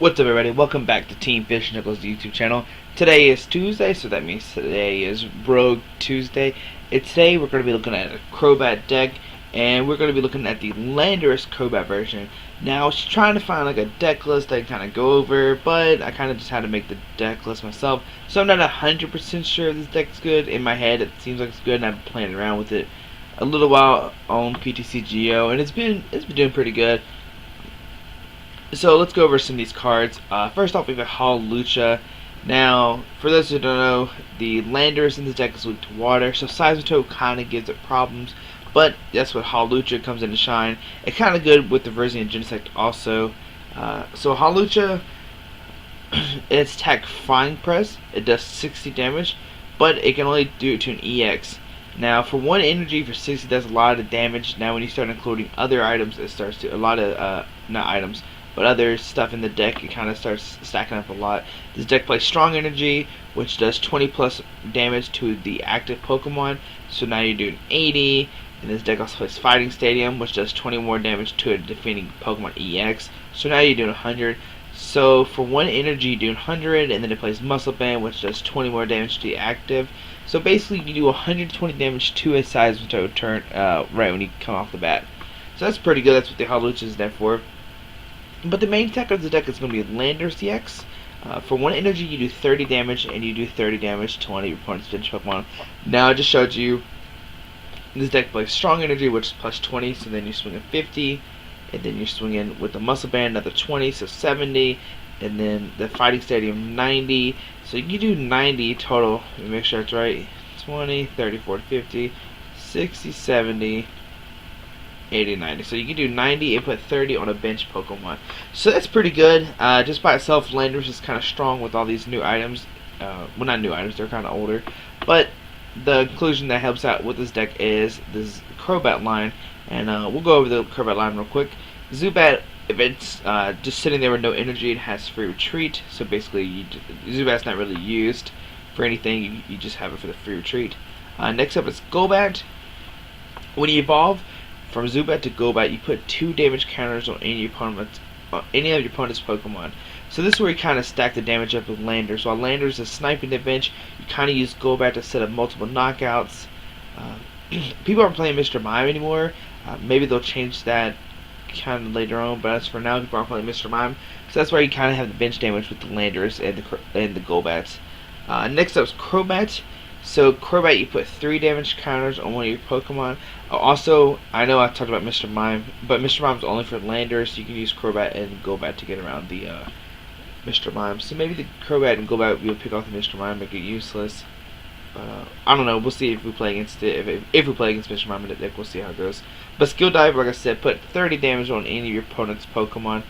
What's up, everybody? Welcome back to Team Fish Nichols YouTube channel. Today is Tuesday, so that means today is Rogue Tuesday. And today we're going to be looking at a Crobat deck, and we're going to be looking at the Landorus Crobat version. Now, I was trying to find like a deck list that I kind of go over, but I kind of just had to make the deck list myself. So I'm not 100% sure if this deck's good. In my head, it seems like it's good, and I've been playing around with it a little while on PTCGO, and it's been doing pretty good. So let's go over some of these cards. First off, we have Hawlucha. Now, for those who don't know, the Landorus in this deck is weak to water, so Seismitoad kind of gives it problems, but that's what Hawlucha comes in to shine. It's kind of good with the Verzian Genesect also. So Hawlucha, its attack Flying Press, it does 60 damage, but it can only do it to an EX. Now, for one energy for 60 does a lot of damage. Now, when you start including other items, it starts to, a lot of, not items, but other stuff in the deck, it kind of starts stacking up a lot. This deck plays Strong Energy, which does 20 plus damage to the active Pokemon, so now you're doing 80. And this deck also plays Fighting Stadium, which does 20 more damage to a defeating Pokemon EX, so now you're doing 100. So for one energy, you're doing 100, and then it plays Muscle Band, which does 20 more damage to the active. So basically, you do 120 damage to a Seismitoad turn right when you come off the bat. So that's pretty good. That's what the Hawlucha is there for. But the main attack of the deck is going to be Landorus EX. For one energy, you do 30 damage, and you do 30 damage to one of your opponent's bench Pokemon. Now, I just showed you this deck plays Strong Energy, which is plus 20, so then you swing a 50, and then you're swinging with the Muscle Band, another 20, so 70, and then the Fighting Stadium, 90. So you do 90 total. Let me make sure that's right. 20, 30, 40, 50, 60, 70. 80, 90. So you can do 90 and put 30 on a bench Pokemon. So that's pretty good. Just by itself, Landorus is kind of strong with all these new items. Well, not new items, they're kind of older. But the inclusion that helps out with this deck is this Crobat line. And we'll go over the Crobat line real quick. Zubat, if it's just sitting there with no energy, it has free retreat. So basically, Zubat's not really used for anything. You just have it for the free retreat. Next up is Crobat. When you evolve from Zubat to Crobat, you put 2 damage counters on any of your opponent's Pokemon. So this is where you kind of stack the damage up with Landorus. While Landorus is sniping the bench, you kind of use Crobat to set up multiple knockouts. People aren't playing Mr. Mime anymore. Maybe they'll change that kind of later on, but as for now, people aren't playing Mr. Mime. So that's why you kind of have the bench damage with the Landorus and the Crobats. Next up is Crobat. So Crobat, you put 3 damage counters on one of your Pokemon. Also, I know I talked about Mr. Mime, but Mr. Mime's only for Landorus. You can use Crobat and Crobat to get around the Mr. Mime. So maybe the Crobat and Crobat will pick off the Mr. Mime, make it useless. I don't know. We'll see if we play against it. If we play against Mr. Mime in the deck, we'll see how it goes. But Skill Dive, like I said, put 30 damage on any of your opponent's Pokemon.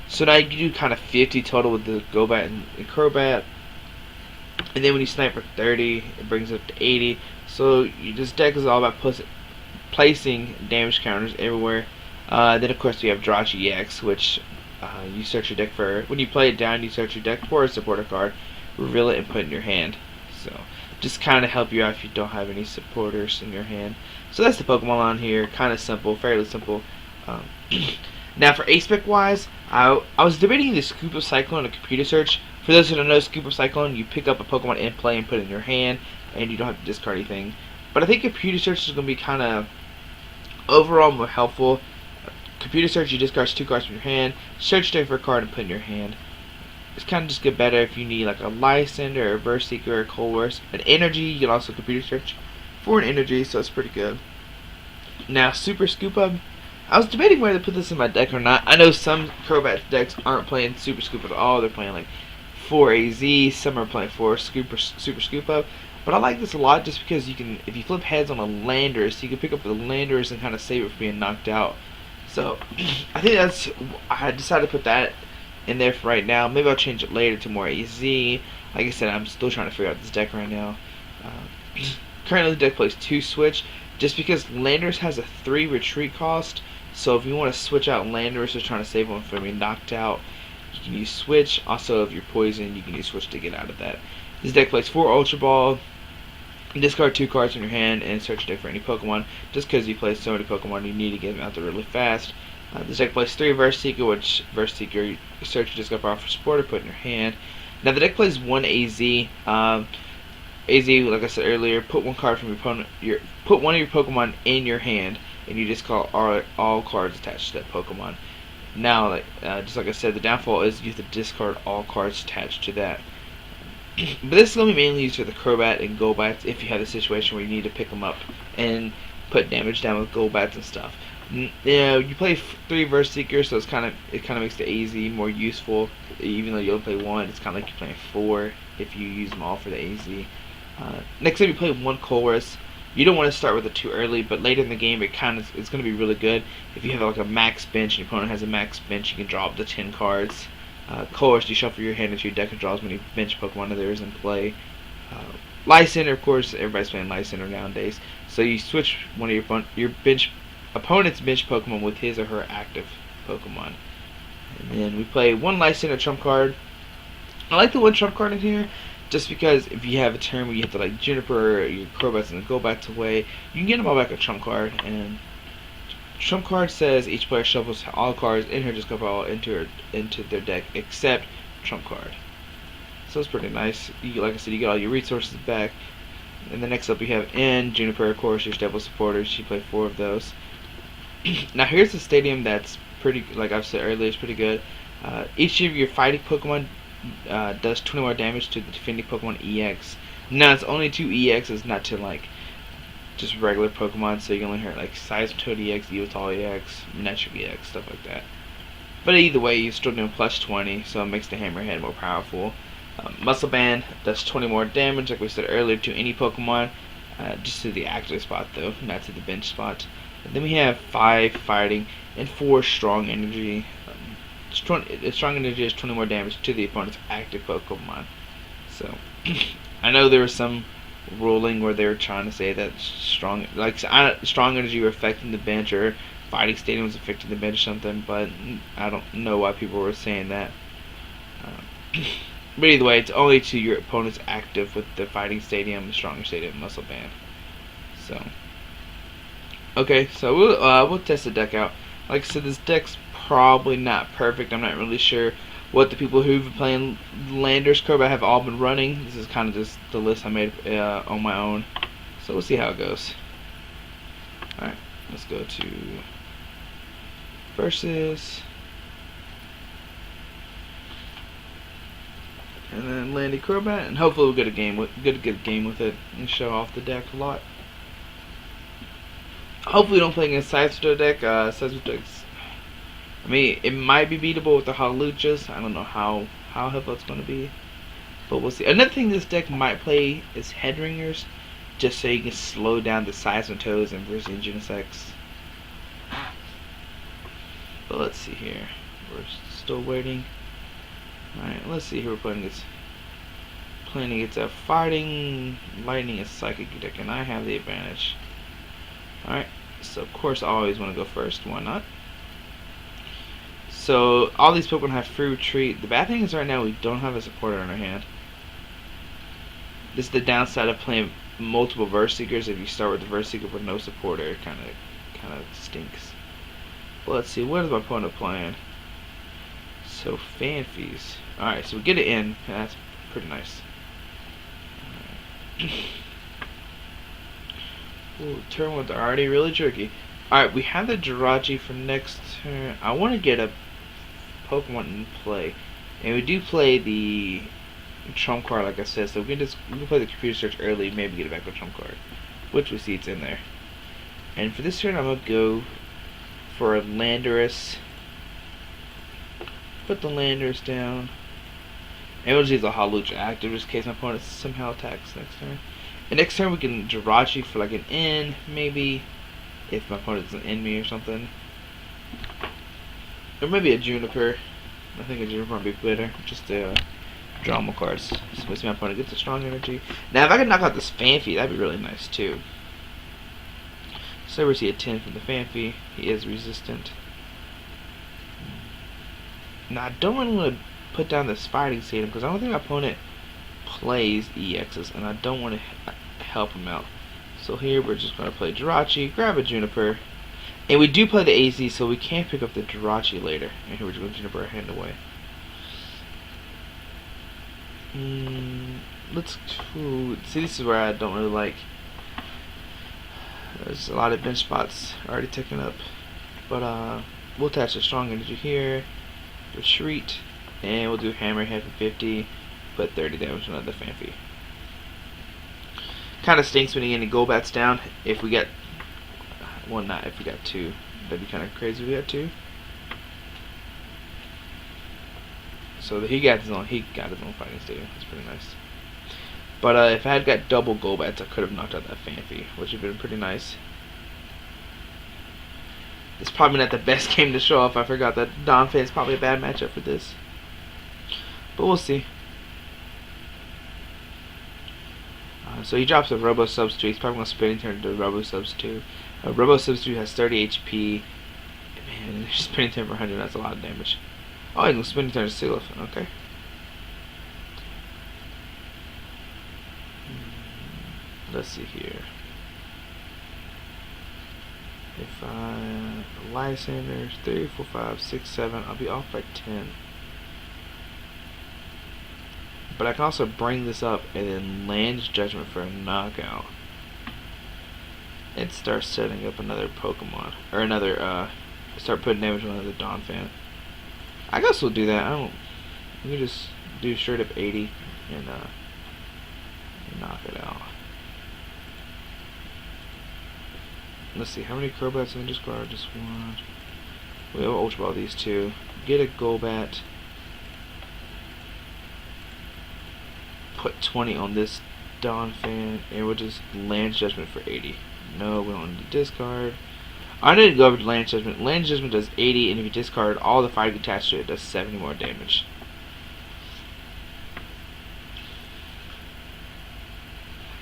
So now you do kind of 50 total with the Crobat and Crobat. And then when you snipe for 30, it brings it up to 80. So this deck is all about placing damage counters everywhere. Then of course we have Jirachi EX, which you search your deck for. When you play it down, you search your deck for a supporter card, reveal it, and put it in your hand. So just kind of help you out if you don't have any supporters in your hand. So that's the Pokemon line here. Kind of simple, fairly simple. Now for A-Spec wise, I was debating the Scoop of Cyclone and Computer Search. For those who don't know, Scoop of Cyclone, you pick up a Pokemon in play and put it in your hand, and you don't have to discard anything. But I think Computer Search is going to be kind of overall more helpful. Computer Search, you discard 2 cards from your hand, search deck for a card and put it in your hand. It's kind of just get better if you need like a Lysandre or a Burst Seeker or a Colress. An Energy, you can also Computer Search for an Energy, so it's pretty good. Now, Super Scoop Up. I was debating whether to put this in my deck or not. I know some Crobat decks aren't playing Super Scoop at all. They're playing like 4AZ, some are playing 4 Super Scoop Up. But I like this a lot just because you can, if you flip heads on a Landorus, you can pick up the Landorus and kind of save it from being knocked out. So I decided to put that in there for right now. Maybe I'll change it later to more AZ. Like I said, I'm still trying to figure out this deck right now. Currently the deck plays 2 Switch, just because Landorus has a 3 retreat cost. So if you want to switch out Landorus or trying to save one from being knocked out, you can use Switch. Also, if you're poisoned, you can use Switch to get out of that. This deck plays 4 Ultra Ball, discard 2 cards from your hand, and search deck for any Pokemon. Just because you play so many Pokemon, you need to get them out there really fast. This deck plays 3 Verse Seeker, which Verse Seeker you search your discard pile for support or put in your hand. Now the deck plays 1 AZ. AZ, like I said earlier, put one card from your opponent. Put one of your Pokemon in your hand, and you discard all cards attached to that Pokemon. Now, just like I said, the downfall is you have to discard all cards attached to that. But this is going to be mainly used for the Crobat and Golbats if you have a situation where you need to pick them up and put damage down with Golbats and stuff. You know, you play 3 Verse Seekers, so it kind of makes the AZ more useful. Even though you only play 1, it's kind of like you're playing 4 if you use them all for the AZ. Next up, you play 1 Colress. You don't want to start with it too early, but later in the game, it's going to be really good. If you have like a max bench and your opponent has a max bench, you can draw up to 10 cards. Colress, you shuffle your hand into your deck and draw as many bench Pokemon as there is in play. Lysander, of course, everybody's playing Lysander nowadays. So you switch one of your opponent's bench Pokemon with his or her active Pokemon. And then we play 1 Lysander trump card. I like the 1 trump card in here, just because if you have a turn where you have to like Juniper or your Crobats and go back to away, you can get them all back a trump card. And trump card says each player shuffles all cards in her discard pile into their deck except trump card. So it's pretty nice. Like I said, you get all your resources back. And the next up, you have N, Juniper, of course, your stable supporters. She played 4 of those. Now here's the stadium that's pretty, like I've said earlier, it's pretty good. Each of your fighting Pokemon does 20 more damage to the defending Pokemon EX. Now it's only 2 EXs, not to like just regular Pokemon, so you can only hurt like Seismitoad EX, Evital EX, Natural EX, stuff like that. But either way, you're still doing plus 20, so it makes the Hammerhead more powerful. Muscle Band does 20 more damage, like we said earlier, to any Pokemon, just to the active spot though, not to the bench spot. And then we have 5 fighting and 4 strong energy. Strong energy has 20 more damage to the opponent's active Pokemon. So I know there was some ruling where they were trying to say that strong energy were affecting the bench, or fighting stadium was affecting the bench or something, but I don't know why people were saying that. But either way, it's only to your opponent's active with the fighting stadium, the stronger stadium, muscle band. So okay, so we'll test the deck out. Like I said, this deck's probably not perfect. I'm not really sure what the people who've been playing Landorus Crobat have all been running. This is kind of just the list I made on my own. So we'll see how it goes. Alright, let's go to versus. And then Landy Crobat, and hopefully we'll get a game with it and show off the deck a lot. Hopefully we don't play against Seismitoad deck. Seismitoad's, I mean, it might be beatable with the Hawluchas. I don't know how helpful it's going to be, but we'll see. Another thing this deck might play is Headringers, just so you can slow down the Seismitoads and Brazilian Genesects. But let's see here. We're still waiting. Alright, let's see who we're playing against. Playing against a fighting, lightning, and psychic deck, and I have the advantage. Alright, so of course I always want to go first, why not? So all these Pokemon have free retreat. The bad thing is right now we don't have a supporter in our hand. This is the downside of playing multiple Verse Seekers. If you start with the Verse Seeker with no supporter, it kind of stinks. But let's see, what is my opponent playing? So Fanfees. Alright, so we get it in. That's pretty nice. Ooh, turn 1's already really tricky. Alright, we have the Jirachi for next turn. I want to get a Pokemon in play. And we do play the Trump card, like I said, so we can play the computer search early, maybe get it back with Trump card. Which we see it's in there. And for this turn, I'm going to go for a Landorus. Put the Landorus down. And we'll just use a Hawlucha active just in case my opponent somehow attacks next turn. And next turn we can Jirachi for like an N, maybe, if my opponent doesn't end me or something. Or maybe a Juniper. I think a Juniper would be better, just to draw more cards. So my opponent gets a strong energy. Now if I could knock out this Fanfee, that'd be really nice too. So we see a 10 from the Fanfee. He is resistant. Now I don't really want to put down this fighting stadium because I don't think my opponent plays EXs, and I don't want to help him out. So here we're just going to play Jirachi, grab a Juniper, And we do play the AZ, so we can't pick up the Jirachi later. And here we're just going to Juniper hand away. Let's see. This is where I don't really like. There's a lot of bench spots already taken up, but we'll attach a strong energy here, retreat, and we'll do hammerhead for 50, put 30 damage on the Fanfi. Kind of stinks when you get any Golbats down. If we get, well, not if we got 2, that'd be kind of crazy if we got 2. So he got his own fighting stadium. That's pretty nice. But if I had got double Golbats, I could have knocked out that Fanfi, which would have been pretty nice. It's probably not the best game to show off. I forgot that Donphan is probably a bad matchup for this. But we'll see. So he drops a Robo Substitute. He's probably going to spinning turn to Robo Substitute. Robo Substitute has 30 HP. Man, spinning turn for 100, that's a lot of damage. Oh, he's going to spinning turn to Siglif. Okay. Let's see here. If I Lysander 3, 4, 5, 6, 7, I'll be off by 10. But I can also bring this up and then land Judgment for a knockout. And start setting up another Pokemon. Or another, start putting damage on another Donphan. I guess we'll do that. We can just do straight up 80 and knock it out. Let's see, how many Crobats in the discard? Just one. We'll Ultra Ball these 2. Get a Golbat. Put 20 on this Donphan, and we'll just land Judgment for 80. No, we don't need to discard. I need to go over to Land Judgment. Land Judgment does 80, and if you discard all the fighting attached to it, it does 70 more damage.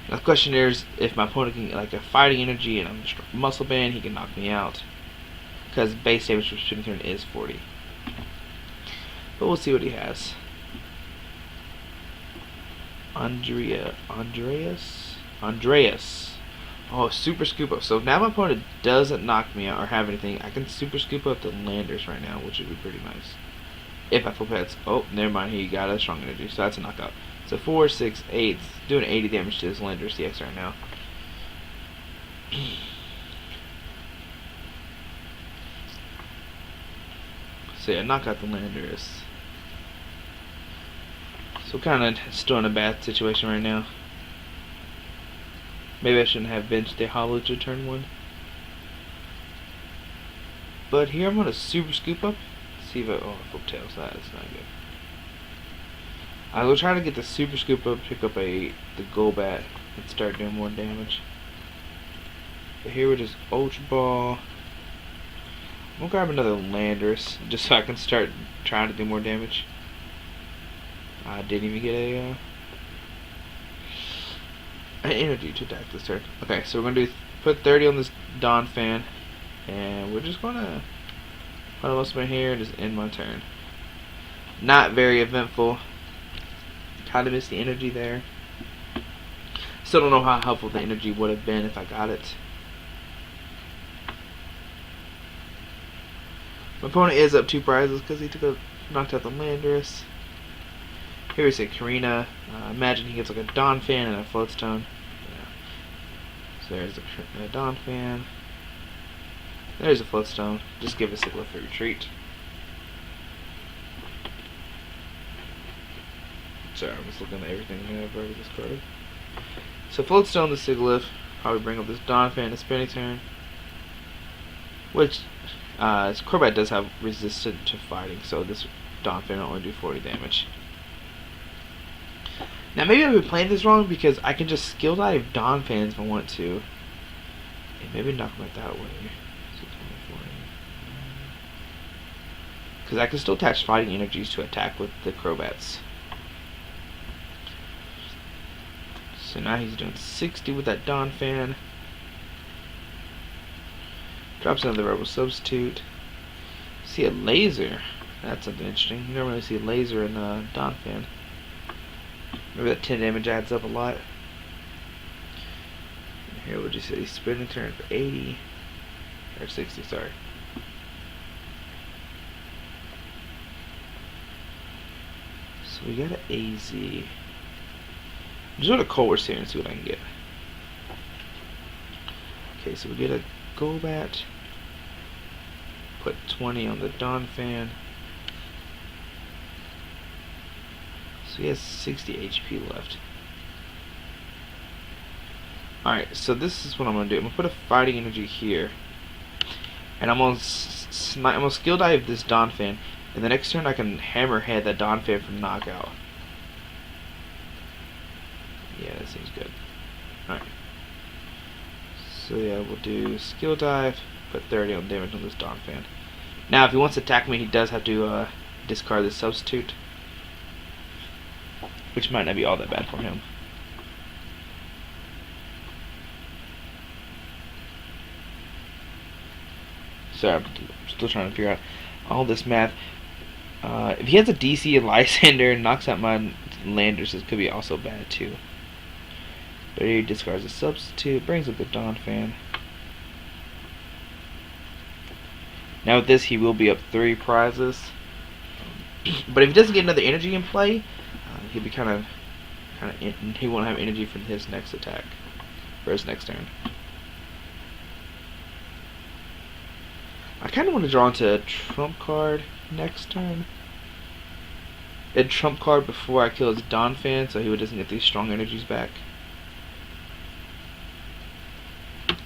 Now the question is, if my opponent can get like a fighting energy and I'm a muscle band, he can knock me out. Because base damage for spinning turn is 40. But we'll see what he has. Andreas. Oh, super scoop up. So if now my opponent doesn't knock me out or have anything, I can super scoop up the Landorus right now, which would be pretty nice. If I flip heads. Oh, never mind. He got a strong energy, so that's a knockout. So 4, 6, 8, doing 80 damage to this Landorus DX right now. So yeah, knock out the Landorus. So kind of still in a bad situation right now. Maybe I shouldn't have benched the Hollow to turn 1. But here I'm going to super scoop up. See if I, oh, flip tails, that is not good. I will try to get the super scoop up, pick up the Golbat, and start doing more damage. But here we're just Ultra Ball. I'm gonna grab another Landorus just so I can start trying to do more damage. I didn't even get an energy to attack this turn. Okay, so we're gonna put 30 on this Donphan, and we're just gonna put a muscle band here and just end my turn. Not very eventful. Kind of missed the energy there. Still don't know how helpful the energy would have been if I got it. My opponent is up 2 prizes because he knocked out the Landorus. Here we say Karina. Imagine he gets like a Donphan and a Floatstone. Yeah. So there's a Donphan. There's a Floatstone. Just give a Siglif for retreat. Sorry, I'm just looking at everything I've already discarded. So Floatstone the Siglif. Probably bring up this Donphan, a spinning turn. Which, Crobat does have resistant to fighting, so this Donphan will only do 40 damage. Now maybe I've been playing this wrong because I can just skill dive Donphans if I want to. And maybe knock them out that way. Because I can still attach fighting energies to attack with the Crobats. So now he's doing 60 with that Donphan. Drops another Rebel Substitute. See a laser. That's something interesting. You don't really see a laser in Donphan. Maybe that 10 damage adds up a lot. And here we'll just say spinning turn for 80. or 60, sorry. So we got an AZ. Just go to Colors here and see what I can get. Okay, so we get a Crobat. Put 20 on the Donphan. So he has 60 HP left. Alright, so this is what I'm gonna do. I'm gonna put a Fighting Energy here, and I'm gonna Skill Dive this Donphan, and the next turn I can Hammerhead that Donphan for knockout. Yeah, that seems good. Alright. So yeah, we'll do Skill Dive, put 30 on damage on this Donphan. Now, if he wants to attack me, he does have to discard the Substitute, which might not be all that bad for him. Sorry, I'm still trying to figure out all this math. If he has a DC Lysander and knocks out my Landorus, this could be also bad too. But he discards a Substitute, brings up the Donphan. Now with this, he will be up 3 prizes. But if he doesn't get another energy in play, he'll be he won't have energy for his next attack, for his next turn. I kind of want to draw into a Trump card next turn. A Trump card before I kill his Donphan, so he doesn't get these strong energies back.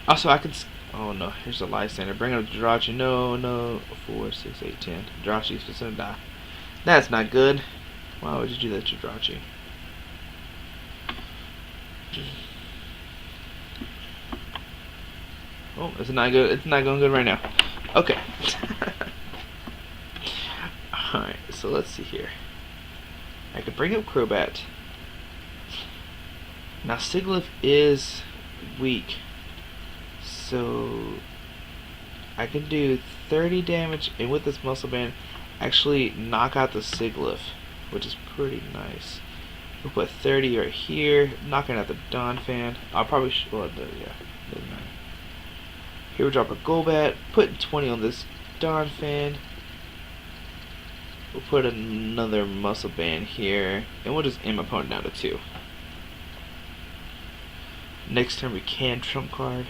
Also, I could. Oh no, here's a Lysander. Bring up Jirachi. No. 4, 6, 8, 10. Jirachi's just gonna die. That's not good. Why would you do that to Jirachi? Oh, it's not good. It's not going good right now. Okay. Alright, so let's see here. I could bring up Crobat. Now Sigilyph is weak, so I can do 30 damage, and with this Muscle Band, actually knock out the Sigilyph, which is pretty nice. We'll put 30 right here, knocking out the Donphan. I'll probably well, yeah, doesn't matter. Here we drop a Crobat, put 20 on this Donphan. We'll put another Muscle Band here, and we'll just aim my opponent down to 2. Next turn we can Trump card.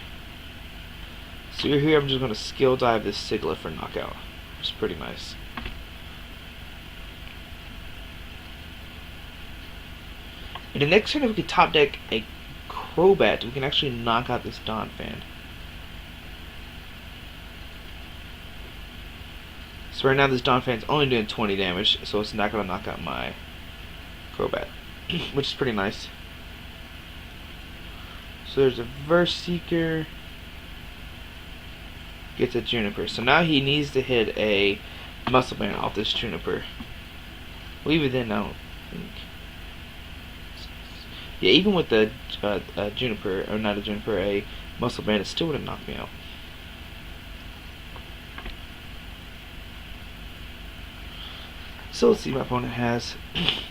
So here I'm just going to Skill Dive this Sigilyph for knockout, which is pretty nice. In the next turn, if we can top deck a Crobat, we can actually knock out this Donphan. So right now this Donphan's only doing 20 damage, so it's not going to knock out my Crobat, which is pretty nice. So there's a Verse Seeker, gets a Juniper. So now he needs to hit a Muscle Band off this Juniper. Well, even then, I don't think. Yeah, even with the Juniper, or not a Juniper, a Muscle Band, it still wouldn't knock me out. So let's see what my opponent has.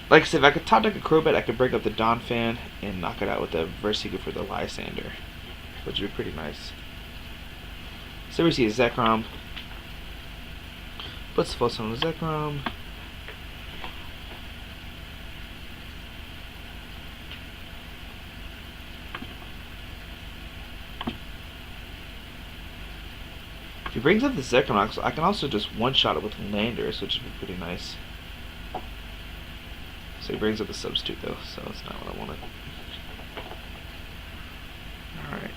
Like I said, if I could top deck a Crobat, I could break up the Donphan and knock it out with the Verse Seeker for the Lysander, which would be pretty nice. So we see a Zekrom. Puts the full on the Zekrom. If he brings up the Zekrom, I can also just one-shot it with Landorus, which would be pretty nice. So he brings up the Substitute though, so that's not what I wanted. Alright.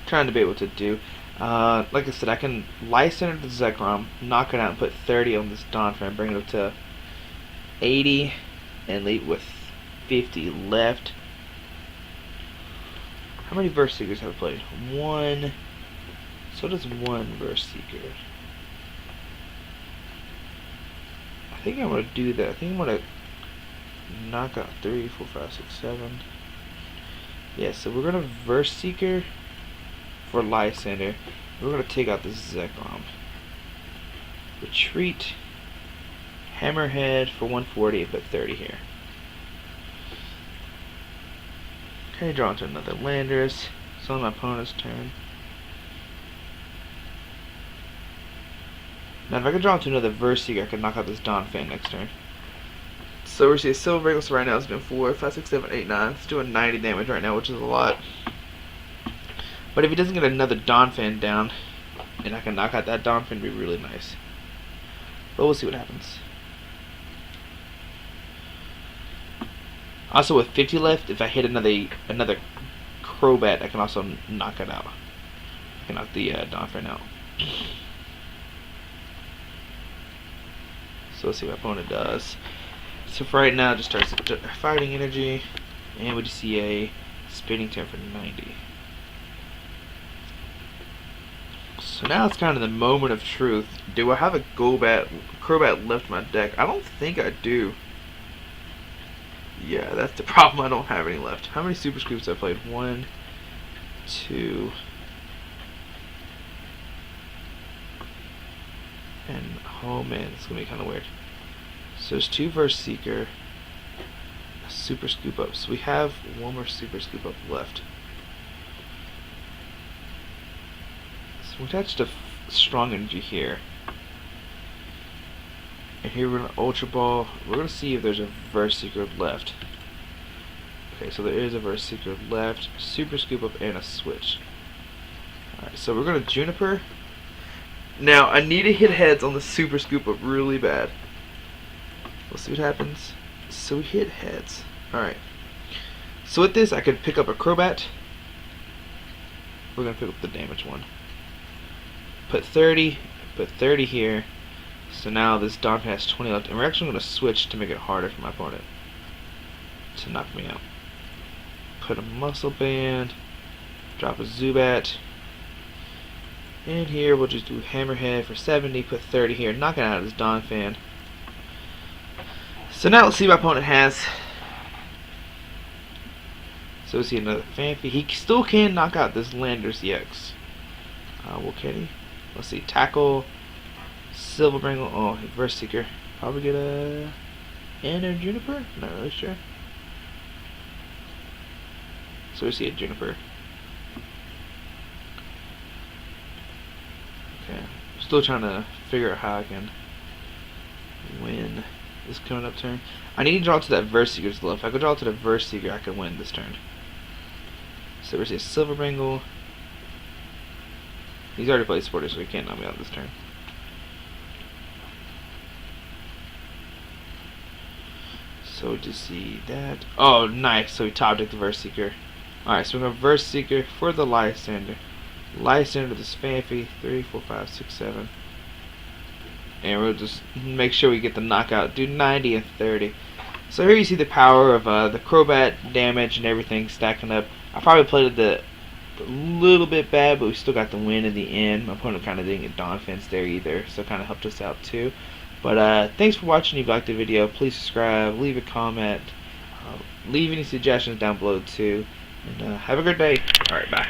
Trying to debate what to do. Like I said, I can Lysander the Zekrom, knock it out and put 30 on this Donphan, bring it up to 80, and leave with 50 left. How many Verse Seekers have I played? 1. So does 1 Verse Seeker. I think I'm gonna do that. I think I'm gonna knock out 3, 4, 5, 6, 7. Yeah, so we're gonna Verse Seeker for Lysander. We're gonna take out this Zekrom. Retreat. Hammerhead for 140, but 30 here. Okay, draw into another Landorus. It's on my opponent's turn. Now if I could draw into another Verseeker, I could knock out this Donphan next turn. So we're seeing Silver Ring, so right now it's been 4, 5, 6, 7, 8, 9. It's doing 90 damage right now, which is a lot. But if he doesn't get another Donphan down, and I can knock out that Donphan, it'd be really nice. But we'll see what happens. Also with 50 left, if I hit another Crobat, I can also knock it out. I can knock the Donphan out. So let's see what my opponent does. So for right now, it just starts fighting energy, and we just see a spinning turn for 90. So now it's kind of the moment of truth. Do I have a Crobat left in my deck? I don't think I do. Yeah, that's the problem. I don't have any left. How many Super Scoops have I played? 1, 2, and oh man, it's gonna be kind of weird. So there's 2 Verseeker, a Super Scoop Up. So we have 1 more Super Scoop Up left. So we attached a strong energy here. And here we're gonna Ultra Ball. We're gonna see if there's a Verseeker left. Okay, so there is a Verseeker left, Super Scoop Up, and a switch. Alright, so we're gonna Juniper. Now I need to hit heads on the Super Scoop Up really bad. We'll see what happens. So we hit heads. Alright. So with this I could pick up a Crobat. We're gonna pick up the damage one. Put 30 here. So now this Donphan has 20 left, and we're actually going to switch to make it harder for my opponent to knock me out. Put a Muscle Band, drop a Zubat, and here we'll just do Hammerhead for 70, put 30 here, knocking out his Donphan. So now let's see what my opponent has. So we see another Phanpy. He still can knock out this Landorus EX. What can he? Let's see, Tackle, Silver Brangle, oh, Verseeker. Probably get a Inner Juniper? Not really sure. So we see a Juniper. Okay. Still trying to figure out how I can win this coming up turn. I need to draw to that Verseeker's left. If I could draw to the Verseeker, I could win this turn. So we see a Silver Brangle. He's already played Sporter, so he can't knock me out this turn. So we just see that. Oh, nice. So we top deck the Verseeker. Alright, so we're going to Verseeker for the Lysander. Lysander to this Phanpy. 3, 4, 5, 6, 7. And we'll just make sure we get the knockout. Do 90 and 30. So here you see the power of the Crobat damage and everything stacking up. I probably played it a little bit bad, but we still got the win in the end. My opponent kind of didn't get Donphans there either, so it kind of helped us out too. But thanks for watching. If you liked the video, please subscribe, leave a comment, leave any suggestions down below too, and have a good day. Alright, bye.